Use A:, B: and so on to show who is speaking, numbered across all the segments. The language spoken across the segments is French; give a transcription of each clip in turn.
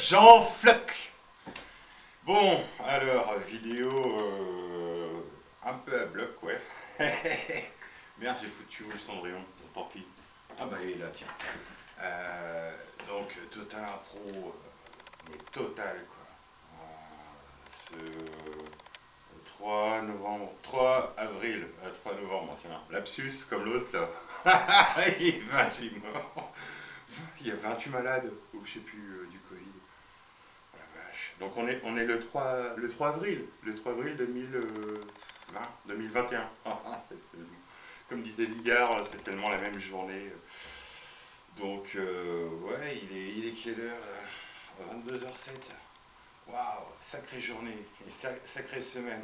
A: Jean Floc. Bon, alors, vidéo un peu à bloc, ouais. Merde, j'ai foutu où le cendrillon? Bon, tant pis. Ah bah il est là, tiens. Donc, total impro, mais total, quoi. Ce 3 novembre, 3 avril, 3 novembre, tiens, lapsus comme l'autre, là. Il y a 28 morts. Il y a 28 malades, ou je sais plus, du Covid. Oh la vache. Donc on est le 3 avril, le 3 avril 2020, 2021. Comme disait Ligard, c'est tellement la même journée. Donc, ouais, il est quelle heure là? 22h07. Waouh, sacrée journée, et sacrée semaine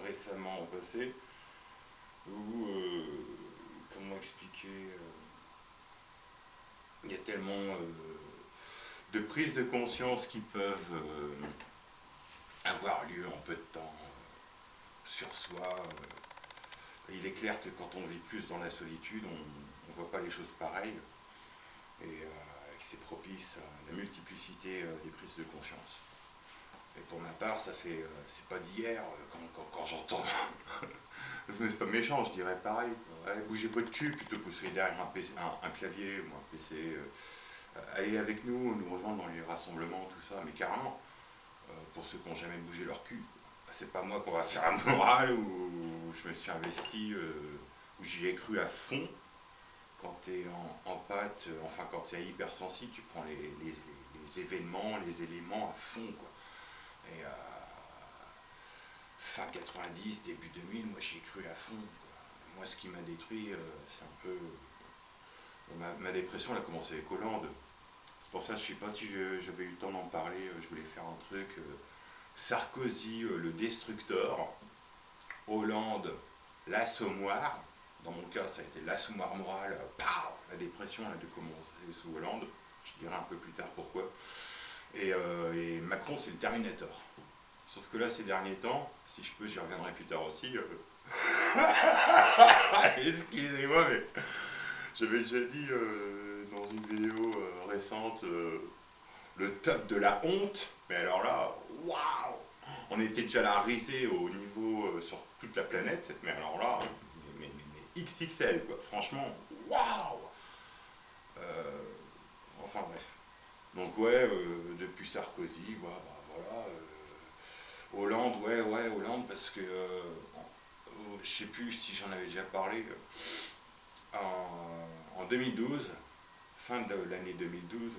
A: récemment passée, où, comment expliquer, il y a tellement de prises de conscience qui peuvent avoir lieu en peu de temps sur soi. Il est clair que quand on vit plus dans la solitude, on ne voit pas les choses pareilles, et que c'est propice à la multiplicité des prises de conscience. Et pour ma part, ça fait, c'est pas d'hier, quand j'entends, c'est pas méchant, je dirais pareil, ouais, bougez votre cul plutôt que vous soyez derrière un clavier ou un PC, allez avec nous rejoindre dans les rassemblements, tout ça, mais carrément, pour ceux qui n'ont jamais bougé leur cul. C'est pas moi qu'on va faire un moral où je me suis investi, où j'y ai cru à fond. Quand tu es en pâte, enfin quand tu es hypersensible, tu prends les événements, les éléments à fond, quoi. Et fin 90, début 2000, moi j'y ai cru à fond, quoi. Moi ce qui m'a détruit, c'est un peu... Ma dépression elle a commencé avec Hollande. C'est pour ça, je sais pas si j'avais eu le temps d'en parler, je voulais faire un truc... Sarkozy, le destructeur, Hollande, l'assommoir. Dans mon cas, ça a été l'assommoir moral. Pow, la dépression elle a dû commencer sous Hollande. Je dirai un peu plus tard pourquoi. Et Macron, c'est le Terminator. Sauf que là, ces derniers temps, si je peux, j'y reviendrai plus tard aussi. Excusez-moi, mais j'avais déjà dit dans une vidéo récente le top de la honte. Mais alors là, waouh! On était déjà là risé au niveau sur toute la planète. Mais alors là, mais XXL, quoi. Franchement, waouh! Enfin bref. Donc ouais, depuis Sarkozy, bah, voilà. Hollande, ouais, Hollande, parce que je sais plus si j'en avais déjà parlé. En 2012, fin de l'année 2012,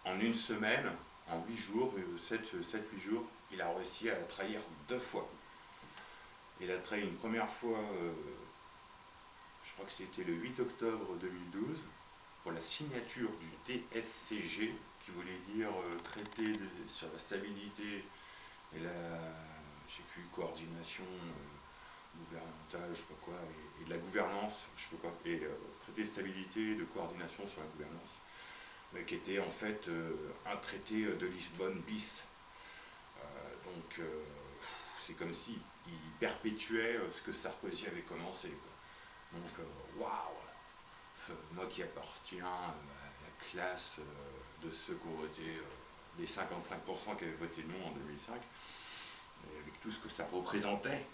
A: en une semaine, en 8 jours, 7-8 jours, il a réussi à trahir 2 fois. Il a trahi une première fois, je crois que c'était le 8 octobre 2012, pour la signature du TSCG, qui voulait dire traité sur la stabilité et la, je sais plus, coordination gouvernementale, je sais pas quoi, et de la gouvernance, je sais pas quoi, et traité de stabilité et de coordination sur la gouvernance, qui était en fait un traité de Lisbonne bis. Donc c'est comme si il perpétuait ce que Sarkozy avait commencé, quoi. Donc waouh, moi qui appartiens à la classe de ceux qui ont voté, les 55% qui avaient voté non en 2005, et avec tout ce que ça représentait,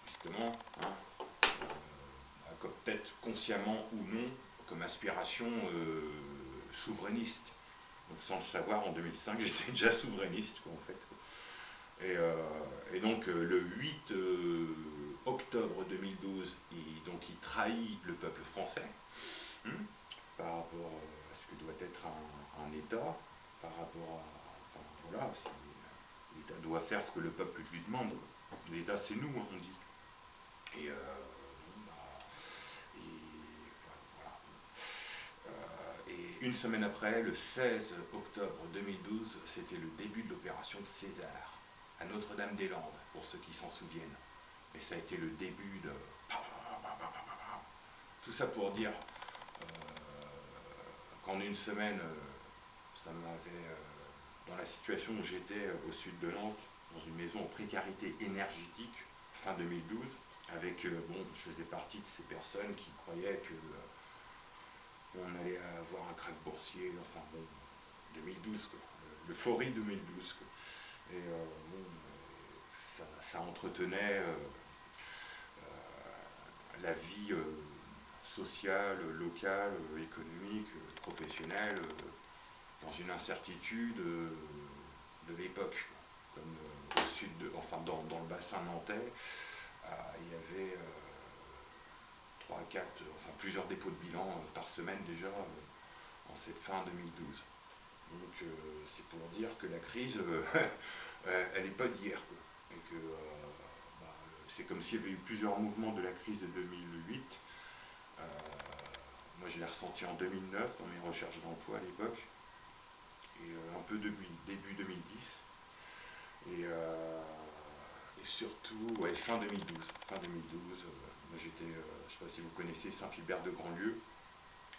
A: justement, hein, peut-être consciemment ou non, comme aspiration souverainiste. Donc sans le savoir, en 2005, j'étais déjà souverainiste, quoi, en fait. Et donc le 8 octobre 2012, il trahit le peuple français, hein, par rapport à ce que doit être un État, par rapport à... Enfin voilà, l'État doit faire ce que le peuple lui demande. L'État c'est nous, hein, on dit. Et, et une semaine après, le 16 octobre 2012, c'était le début de l'opération César, à Notre-Dame-des-Landes, pour ceux qui s'en souviennent. Et ça a été le début de... Tout ça pour dire qu'en une semaine, ça m'avait... dans la situation où j'étais au sud de Nantes, dans une maison en précarité énergétique, fin 2012, avec, bon, je faisais partie de ces personnes qui croyaient que on allait avoir un krach boursier, enfin bon, 2012, quoi, l'euphorie 2012. Quoi. Et bon, ça entretenait la vie sociale, locale, économique, professionnelle, dans une incertitude de l'époque. Comme au sud, enfin dans le bassin nantais, il y avait 3 à 4, enfin plusieurs dépôts de bilan par semaine déjà en cette fin 2012. Donc c'est pour dire que la crise, elle n'est pas d'hier. Et que bah, c'est comme s'il y avait eu plusieurs mouvements de la crise de 2008. Moi je l'ai ressenti en 2009 dans mes recherches d'emploi à l'époque. Et un peu début 2010. Et surtout, ouais, fin 2012. Moi j'étais, je ne sais pas si vous connaissez Saint-Philbert de Grandlieu.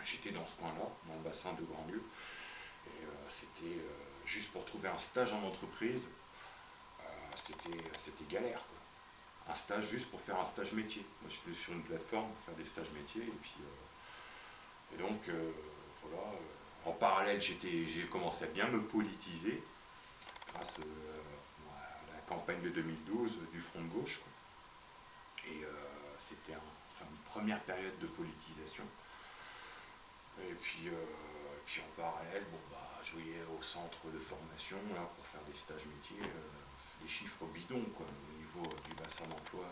A: J'étais dans ce coin-là, dans le bassin de Grandlieu. Et c'était juste pour trouver un stage en entreprise, c'était galère, quoi. Un stage juste pour faire un stage métier. Moi j'étais sur une plateforme pour faire des stages métiers. Et puis et donc voilà. En parallèle, j'ai commencé à bien me politiser grâce à la campagne de 2012 du Front de gauche. Quoi. Et c'était une première période de politisation. Et puis en parallèle, bon, bah, je voyais au centre de formation là, pour faire des stages métiers, des chiffres bidons quoi, au niveau du bassin d'emploi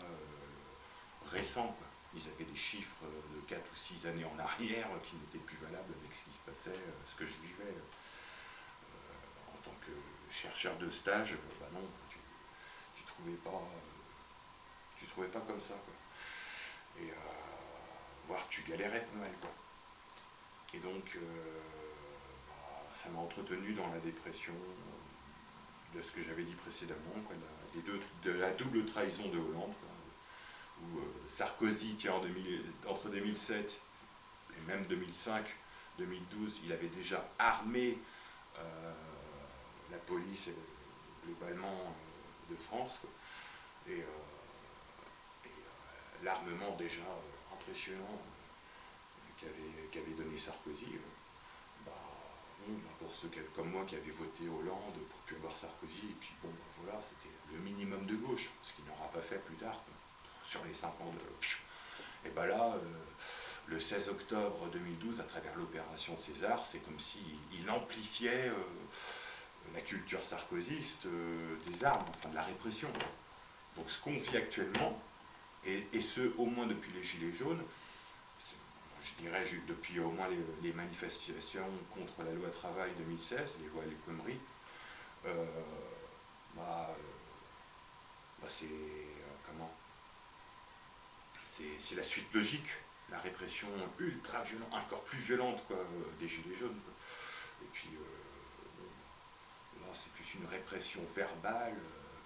A: récent. Quoi. Ils avaient des chiffres de 4 ou 6 années en arrière qui n'étaient plus valables avec ce qui se passait, ce que je vivais en tant que chercheur de stage. Bah non, tu trouvais pas comme ça. Quoi. Et voire tu galérais pas mal. Quoi. Et donc, ça m'a entretenu dans la dépression de ce que j'avais dit précédemment, quoi, de la double trahison de Hollande, quoi, où Sarkozy, tiens, entre 2007 et même 2005, 2012, il avait déjà armé la police globalement de France, quoi, et l'armement déjà impressionnant qu'avait donné Sarkozy. Bah, pour ceux comme moi qui avaient voté Hollande pour plus avoir Sarkozy, et puis bon, bah, voilà, c'était le minimum de gauche, ce qu'il n'aura pas fait plus tard, quoi, sur les 5 ans de... Et bah là, le 16 octobre 2012, à travers l'opération César, c'est comme s'il amplifiait la culture sarkozyste des armes, enfin de la répression. Donc ce qu'on vit actuellement, et ce au moins depuis les Gilets jaunes, je dirais depuis au moins les manifestations contre la loi travail 2016, les lois El Khomri, c'est c'est la suite logique, la répression ultra violente, encore plus violente quoi, des gilets jaunes. Quoi. Et puis là c'est plus une répression verbale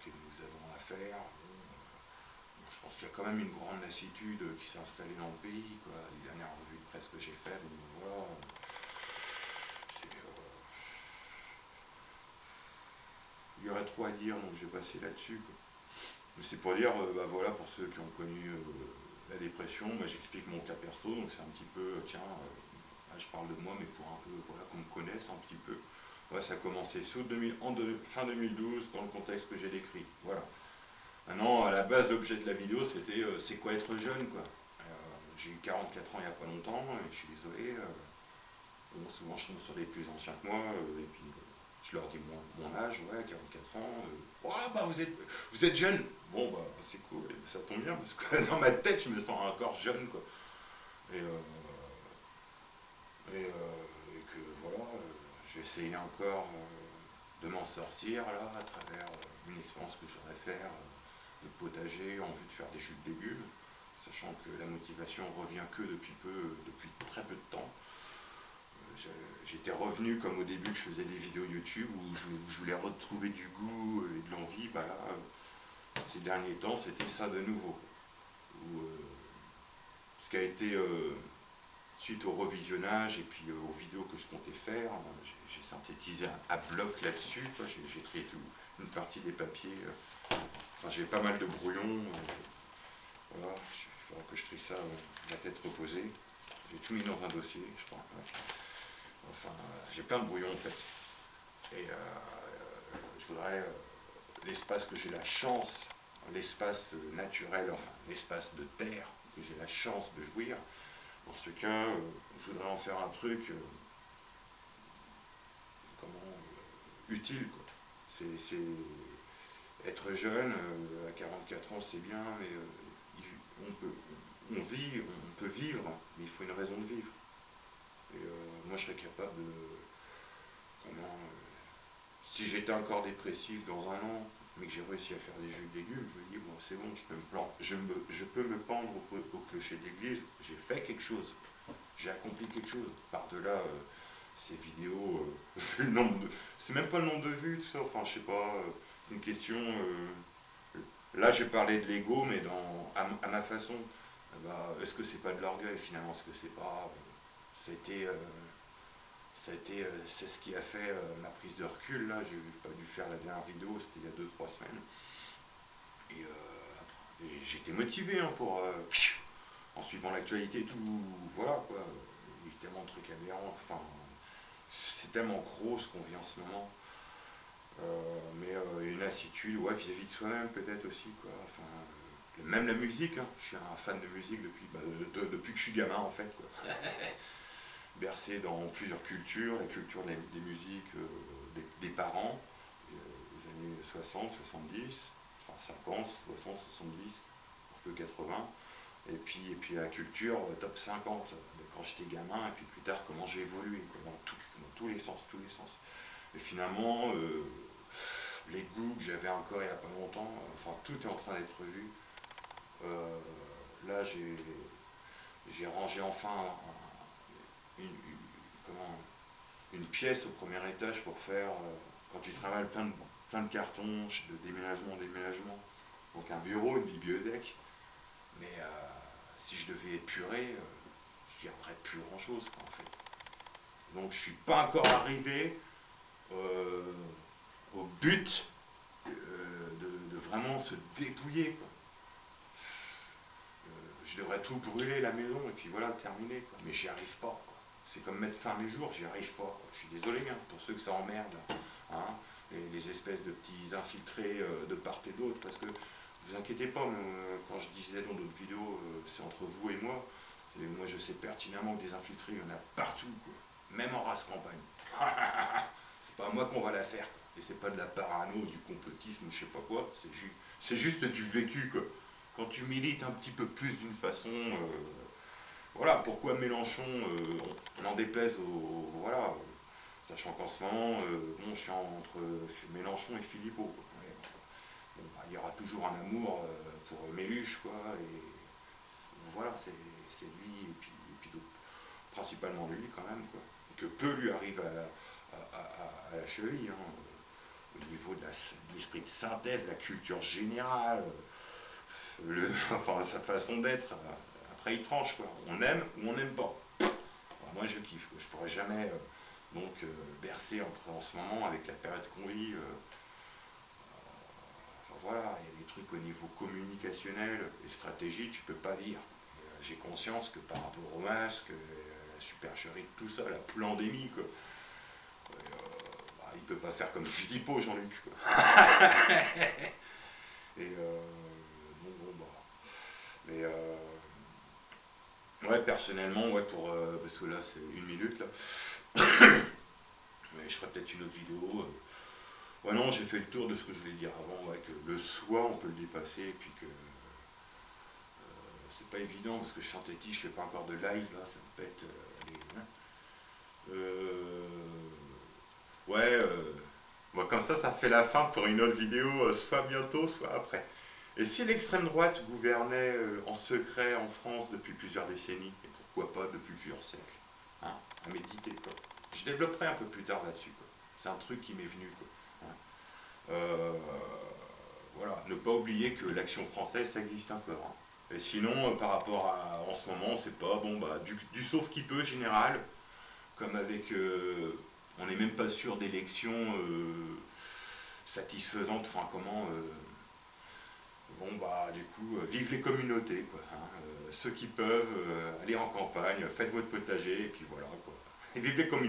A: que nous avons à faire. Je pense qu'il y a quand même une grande lassitude qui s'est installée dans le pays. Quoi. Les dernières revues de presse que j'ai faites, voilà, il y aurait trop à dire, donc j'ai passé là-dessus. Quoi. Mais c'est pour dire, bah voilà, pour ceux qui ont connu la dépression, bah, j'explique mon cas perso, donc c'est un petit peu, tiens, là, je parle de moi, mais pour un peu, voilà, qu'on me connaisse un petit peu. Ouais, ça a commencé fin 2012, dans le contexte que j'ai décrit. Voilà. Maintenant, à la base, l'objet de la vidéo, c'était c'est quoi être jeune, quoi. J'ai eu 44 ans il n'y a pas longtemps, et je suis désolé. Bon, souvent, je tombe sur des plus anciens que moi, et puis je leur dis mon âge, ouais, 44 ans. Oh, bah vous êtes jeune. Bon, bah c'est cool, ça tombe bien, parce que dans ma tête, je me sens encore jeune, quoi. Et que voilà, j'ai essayé encore de m'en sortir, là, à travers une expérience que je voudrais faire de potager en vue de faire des jus de légumes, sachant que la motivation revient que depuis très peu de temps. J'étais revenu comme au début que je faisais des vidéos YouTube où je voulais retrouver du goût et de l'envie. Bah là, ces derniers temps, c'était ça de nouveau. Où, ce qui a été suite au revisionnage et puis aux vidéos que je comptais faire, j'ai synthétisé à bloc là-dessus. J'ai trié une partie des papiers. Enfin, j'ai pas mal de brouillons. Voilà, il faudra que je trie ça la tête reposée. J'ai tout mis dans un dossier, je crois. Ouais. Enfin, j'ai plein de brouillons en fait. Et je voudrais l'espace que j'ai la chance, l'espace naturel, enfin l'espace de terre que j'ai la chance de jouir. Dans ce cas, je voudrais en faire un truc comment, utile, quoi. C'est être jeune, à 44 ans c'est bien, mais on peut, on peut vivre, mais il faut une raison de vivre. Et moi je serais capable de, comment, si j'étais encore dépressif dans un an, mais que j'ai réussi à faire des jus de légumes, je me dis bon c'est bon, je peux me pendre au clocher d'église, j'ai fait quelque chose, j'ai accompli quelque chose. Par-delà ces vidéos, le nombre de. C'est même pas le nombre de vues, tout ça, enfin je sais pas, c'est une question. Là j'ai parlé de l'ego, mais à ma façon. Bah, est-ce que c'est pas de l'orgueil finalement? Est-ce que c'est pas. C'était. C'est ce qui a fait ma prise de recul. Là, j'ai pas dû faire la dernière vidéo, c'était il y a 2 3 semaines. Et, et j'étais motivé hein, pour. En suivant l'actualité, tout. Voilà quoi. Il y a tellement de trucs aberrants. Enfin, c'est tellement gros ce qu'on vit en ce moment. Mais une lassitude, ouais, vis-à-vis de soi-même peut-être aussi, quoi. Enfin, même la musique, hein. Je suis un fan de musique depuis que je suis gamin en fait, quoi. Bercé dans plusieurs cultures, la culture des musiques des parents, des années 60, 70, enfin 50, 60, 70, un peu 80, et puis la culture top 50, de quand j'étais gamin, et puis plus tard comment j'ai évolué, quoi, dans tous les sens, tous les sens. Et finalement, les goûts que j'avais encore il n'y a pas longtemps, enfin tout est en train d'être revu. Là j'ai rangé enfin une, comment, une pièce au premier étage pour faire, quand tu travailles plein de cartons, de déménagement en déménagement, donc un bureau, une bibliothèque, mais si je devais épurer, je garderais plus grand chose en fait. Donc je suis pas encore arrivé euh, au but de vraiment se dépouiller, quoi. Je devrais tout brûler la maison et puis voilà, terminer, quoi. Mais j'y arrive pas, quoi. C'est comme mettre fin à mes jours, j'y arrive pas, quoi. Je suis désolé hein, pour ceux que ça emmerde, hein, les espèces de petits infiltrés de part et d'autre, parce que vous inquiétez pas, quand je disais dans d'autres vidéos, c'est entre vous et moi. Moi je sais pertinemment que des infiltrés, il y en a partout, quoi. Même en race campagne. C'est pas à moi qu'on va la faire, quoi. Et c'est pas de la parano, du complotisme ou je sais pas quoi, c'est juste du vécu, quoi. Quand tu milites un petit peu plus d'une façon, voilà, pourquoi Mélenchon, on en déplaise voilà, sachant qu'en ce moment, bon, je suis entre Mélenchon et Philippot, quoi. Ouais, bon, bah, il y aura toujours un amour pour Méluche, quoi, et bon, voilà, c'est lui, et puis d'autres, principalement lui quand même, quoi. Et que peu lui arrive à la cheville, hein, au niveau de l'esprit de synthèse, la culture générale, enfin sa façon d'être. Après il tranche, quoi. On aime ou on n'aime pas. Alors, moi je kiffe, quoi. Je pourrais jamais bercer en ce moment avec la période qu'on vit. Enfin voilà, il y a des trucs au niveau communicationnel et stratégie, tu peux pas dire. J'ai conscience que par rapport au masque, la supercherie de tout ça, la pandémie, quoi, bah, il peut pas faire comme Philippot, Jean-Luc, quoi. Et bon, bah. Mais ouais, personnellement, ouais, parce que là c'est 1 minute là. Mais je ferai peut-être une autre vidéo. Ouais, non, j'ai fait le tour de ce que je voulais dire avant, ouais, que le soi on peut le dépasser, et puis que c'est pas évident parce que je synthétise, je fais pas encore de live là, ça me pète les. Hein. Euh, ouais, bon, comme ça fait la fin pour une autre vidéo, soit bientôt, soit après. Et si l'extrême droite gouvernait en secret en France depuis plusieurs décennies, et pourquoi pas depuis plusieurs siècles, hein, à méditer, quoi. Je développerai un peu plus tard là-dessus, quoi. C'est un truc qui m'est venu, quoi. Hein. Euh, voilà, ne pas oublier que l'action française, ça existe encore. Hein. Et sinon, par rapport à en ce moment, c'est pas bon, bah, du sauf qui peut général, comme avec, on n'est même pas sûr d'élections satisfaisantes, enfin comment. Bon bah du coup, vive les communautés, quoi. Hein. Ceux qui peuvent, allez en campagne, faites votre potager, et puis voilà, quoi. Et vive les communautés.